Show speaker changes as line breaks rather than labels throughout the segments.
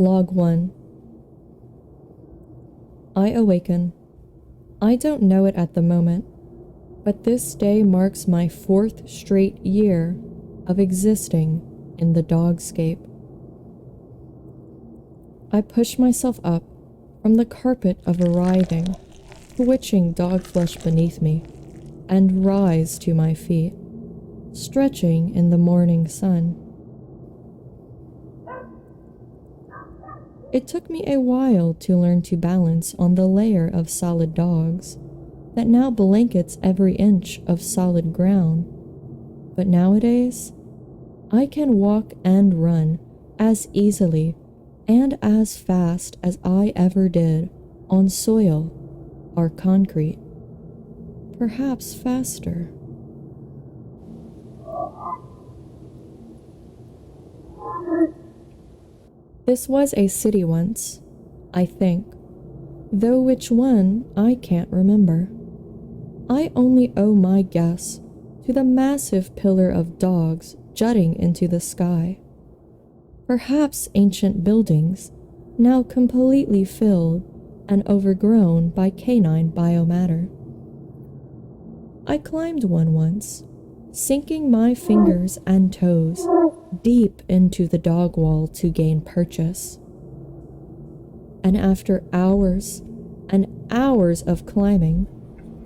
Log 1. I awaken. I don't know it at the moment, but this day marks my 4th straight year of existing in the Dogscape. I push myself up from the carpet of writhing, twitching dog flesh beneath me, and rise to my feet, stretching in the morning sun. It took me a while to learn to balance on the layer of solid dogs that now blankets every inch of solid ground, but nowadays, I can walk and run as easily and as fast as I ever did on soil or concrete, perhaps faster. This was a city once, I think, though which one I can't remember. I only owe my guess to the massive pillar of dogs jutting into the sky. Perhaps ancient buildings, now completely filled and overgrown by canine biomatter. I climbed one once, sinking my fingers and toes deep into the dog wall to gain purchase. And after hours and hours of climbing,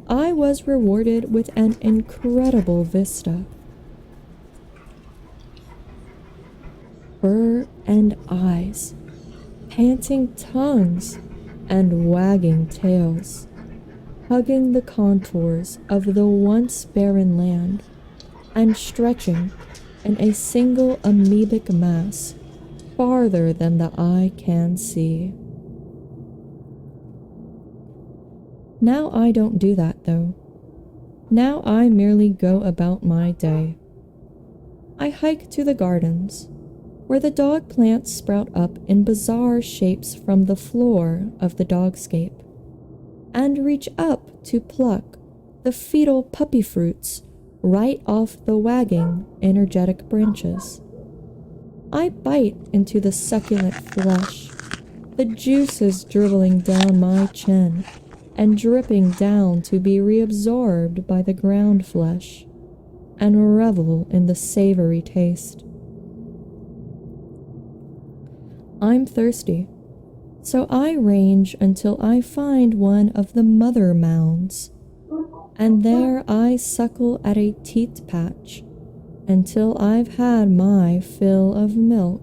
I was rewarded with an incredible vista. Fur and eyes, panting tongues, and wagging tails, hugging the contours of the once barren land and stretching in a single amoebic mass farther than the eye can see. Now I don't do that, though. Now I merely go about my day. I hike to the gardens, where the dog plants sprout up in bizarre shapes from the floor of the dogscape, and reach up to pluck the fetal puppy fruits right off the wagging, energetic branches. I bite into the succulent flesh, the juices dribbling down my chin and dripping down to be reabsorbed by the ground flesh, and revel in the savory taste. I'm thirsty, so I range until I find one of the mother mounds, and there I suckle at a teat patch until I've had my fill of milk.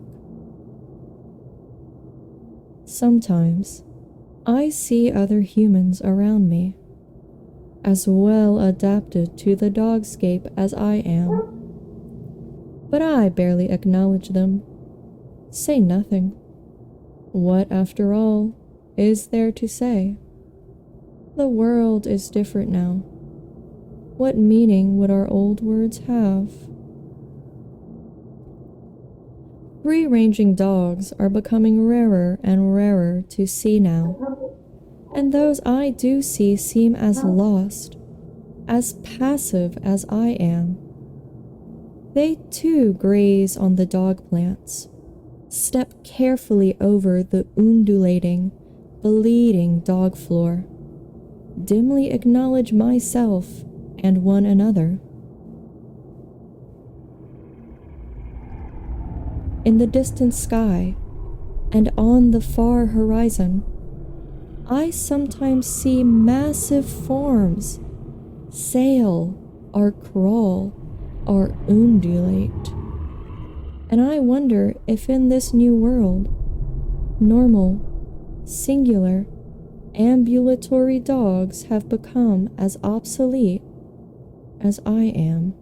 Sometimes I see other humans around me, as well adapted to the dogscape as I am, but I barely acknowledge them, say nothing. What, after all, is there to say? The world is different now. What meaning would our old words have? Free-ranging dogs are becoming rarer and rarer to see now, and those I do see seem as lost, as passive as I am. They too graze on the dog plants, step carefully over the undulating, bleeding dog floor, dimly acknowledge myself and one another. In the distant sky, and on the far horizon, I sometimes see massive forms sail or crawl or undulate. And I wonder if in this new world, normal, singular, ambulatory dogs have become as obsolete as I am.